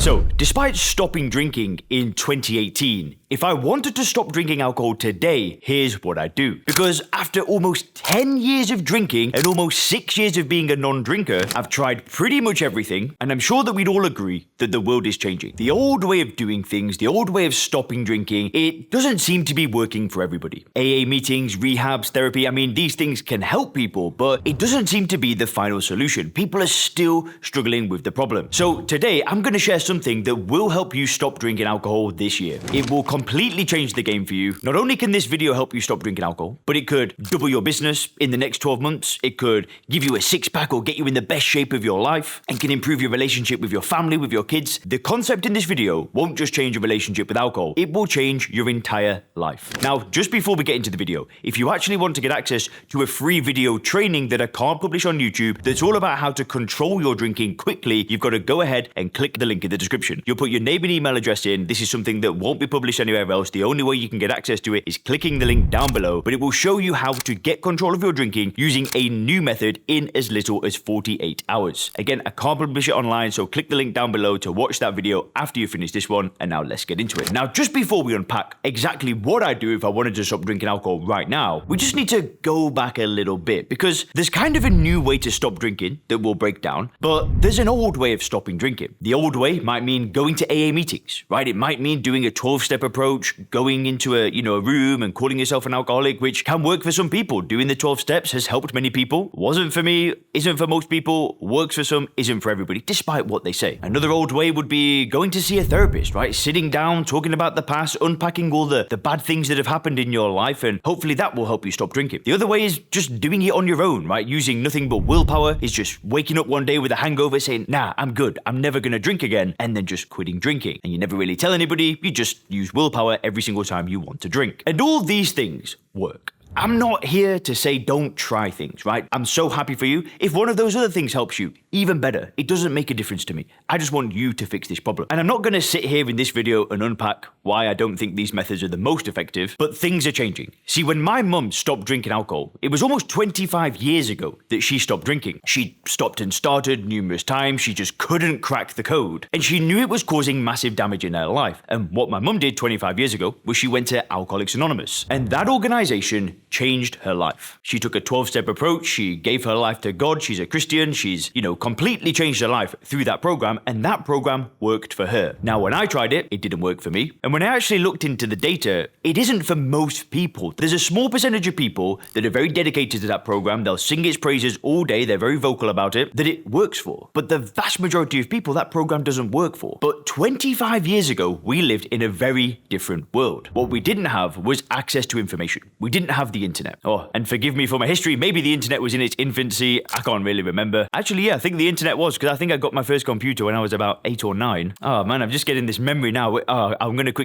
So, despite stopping drinking in 2018, if I wanted to stop drinking alcohol today, here's what I'd do. Because after almost 10 years of drinking and almost 6 years of being a non-drinker, I've tried pretty much everything, and I'm sure that we'd all agree that the world is changing. The old way of doing things, the old way of stopping drinking, it doesn't seem to be working for everybody. AA meetings, rehabs, therapy, I mean, these things can help people, but it doesn't seem to be the final solution. People are still struggling with the problem. So today, I'm going to share something that will help you stop drinking alcohol this year. It will completely change the game for you. Not only can this video help you stop drinking alcohol, but it could double your business in the next 12 months. It could give you a six-pack or get you in the best shape of your life, and can improve your relationship with your family, with your kids. The concept in this video won't just change your relationship with alcohol, it will change your entire life. Now, just before we get into the video, if you actually want to get access to a free video training that I can't publish on YouTube, that's all about how to control your drinking quickly, you've got to go ahead and click the link in the description. You'll put your name and email address in. This is something that won't be published anywhere else. The only way you can get access to it is clicking the link down below, but it will show you how to get control of your drinking using a new method in as little as 48 hours. Again, I can't publish it online, so click the link down below to watch that video after you finish this one, and now let's get into it. Now, just before we unpack exactly what I do if I wanted to stop drinking alcohol right now, we just need to go back a little bit, because there's kind of a new way to stop drinking that we'll break down, but there's an old way of stopping drinking. The old way might mean going to AA meetings, right? It might mean doing a 12-step approach, going into a room and calling yourself an alcoholic, which can work for some people. Doing the 12 steps has helped many people. Wasn't for me, isn't for most people, works for some, isn't for everybody, despite what they say. Another old way would be going to see a therapist, right? Sitting down, talking about the past, unpacking all the bad things that have happened in your life, and hopefully that will help you stop drinking. The other way is just doing it on your own, right? Using nothing but willpower, is just waking up one day with a hangover saying, nah, I'm good, I'm never gonna drink again, and then just quitting drinking. And you never really tell anybody, you just use willpower every single time you want to drink. And all these things work. I'm not here to say don't try things, right? I'm so happy for you. If one of those other things helps you, even better. It doesn't make a difference to me. I just want you to fix this problem. And I'm not going to sit here in this video and unpack why I don't think these methods are the most effective, but things are changing. See, when my mum stopped drinking alcohol, it was almost 25 years ago that she stopped drinking. She stopped and started numerous times. She just couldn't crack the code. And she knew it was causing massive damage in her life. And what my mum did 25 years ago was she went to Alcoholics Anonymous. And that organization changed her life. She took a 12-step approach. She gave her life to God. She's a Christian. She's, completely changed her life through that program, and that program worked for her. Now, when I tried it, it didn't work for me. And when I actually looked into the data, it isn't for most people. There's a small percentage of people that are very dedicated to that program. They'll sing its praises all day. They're very vocal about it, that it works for. But the vast majority of people, that program doesn't work for. But 25 years ago, we lived in a very different world. What we didn't have was access to information. We didn't have the internet. Oh, and forgive me for my history, maybe the internet was in its infancy. I can't really remember. Actually, yeah, I think the internet was, because I think I got my first computer when I was about 8 or 9. Oh man, I'm just getting this memory now. I'm going to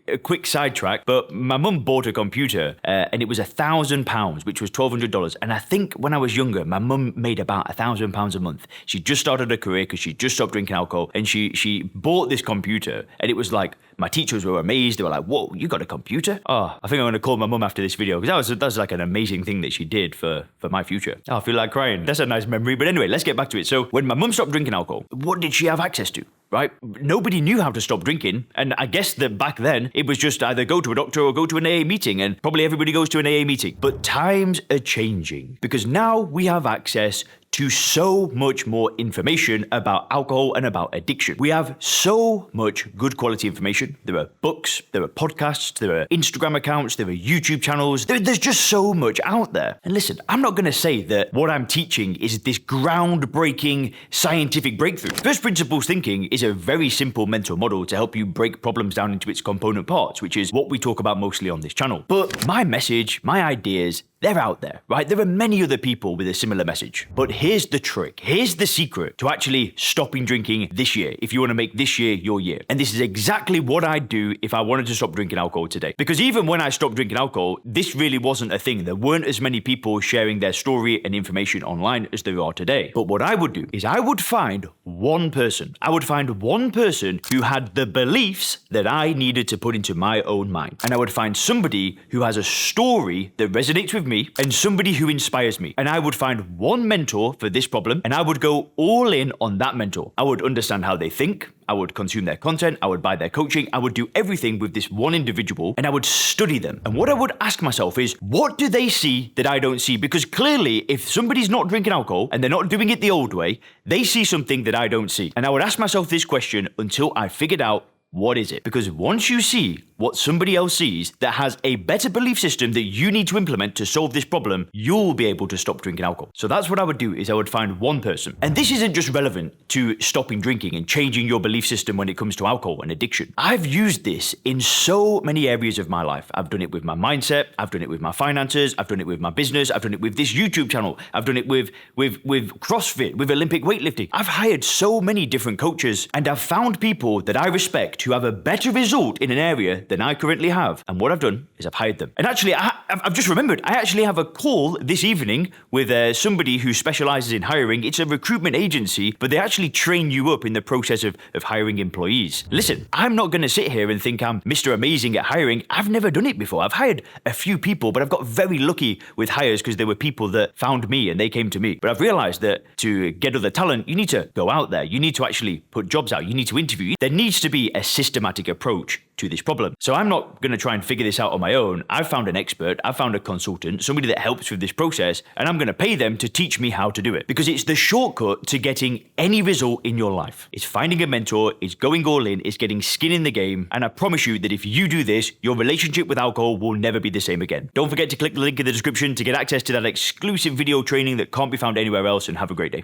a quick sidetrack, but my mum bought a computer and it was £1,000, which was $1,200. And I think when I was younger, my mum made about £1,000 a month. She just started her career because she just stopped drinking alcohol, and she bought this computer, and it was like, my teachers were amazed. They were like, whoa, you got a computer? Oh, I think I'm going to call my mum after this video, because that was like an amazing thing that she did for my future. Oh, I feel like crying. That's a nice memory. But anyway, let's get back to it. So when my mum stopped drinking alcohol, what did she have access to? Right? Nobody knew how to stop drinking. And I guess that back then, it was just either go to a doctor or go to an AA meeting. And probably everybody goes to an AA meeting. But times are changing, because now we have access to so much more information about alcohol and about addiction. We have so much good quality information. There are books, there are podcasts, there are Instagram accounts, there are YouTube channels. There's just so much out there. And listen, I'm not going to say that what I'm teaching is this groundbreaking scientific breakthrough. First principles thinking is a very simple mental model to help you break problems down into its component parts, which is what we talk about mostly on this channel. But my message, my ideas, they're out there, right? There are many other people with a similar message. But here's the trick. Here's the secret to actually stopping drinking this year, if you want to make this year your year. And this is exactly what I'd do if I wanted to stop drinking alcohol today. Because even when I stopped drinking alcohol, this really wasn't a thing. There weren't as many people sharing their story and information online as there are today. But what I would do is I would find one person. I would find one person who had the beliefs that I needed to put into my own mind. And I would find somebody who has a story that resonates with me me and somebody who inspires me. And I would find one mentor for this problem, and I would go all in on that mentor. I would understand how they think. I would consume their content, I would buy their coaching, I would do everything with this one individual, and I would study them. And what I would ask myself is, what do they see that I don't see? Because clearly, if somebody's not drinking alcohol and they're not doing it the old way, they see something that I don't see. And I would ask myself this question until I figured out, what is it? Because once you see what somebody else sees that has a better belief system that you need to implement to solve this problem, you'll be able to stop drinking alcohol. So that's what I would do, is I would find one person. And this isn't just relevant to stopping drinking and changing your belief system when it comes to alcohol and addiction. I've used this in so many areas of my life. I've done it with my mindset, I've done it with my finances, I've done it with my business, I've done it with this YouTube channel, I've done it with CrossFit, with Olympic weightlifting. I've hired so many different coaches, and I've found people that I respect who have a better result in an area than I currently have. And what I've done is I've hired them. And actually, I've just remembered, I actually have a call this evening with somebody who specializes in hiring. It's a recruitment agency, but they actually train you up in the process of hiring employees. Listen, I'm not going to sit here and think I'm Mr. Amazing at hiring. I've never done it before. I've hired a few people, but I've got very lucky with hires because there were people that found me and they came to me. But I've realized that to get other talent, you need to go out there. You need to actually put jobs out. You need to interview. There needs to be a systematic approach to this problem. So I'm not going to try and figure this out on my own. I've found an expert, I've found a consultant, somebody that helps with this process, and I'm going to pay them to teach me how to do it. Because it's the shortcut to getting any result in your life. It's finding a mentor, it's going all in, it's getting skin in the game, and I promise you that if you do this, your relationship with alcohol will never be the same again. Don't forget to click the link in the description to get access to that exclusive video training that can't be found anywhere else, and have a great day.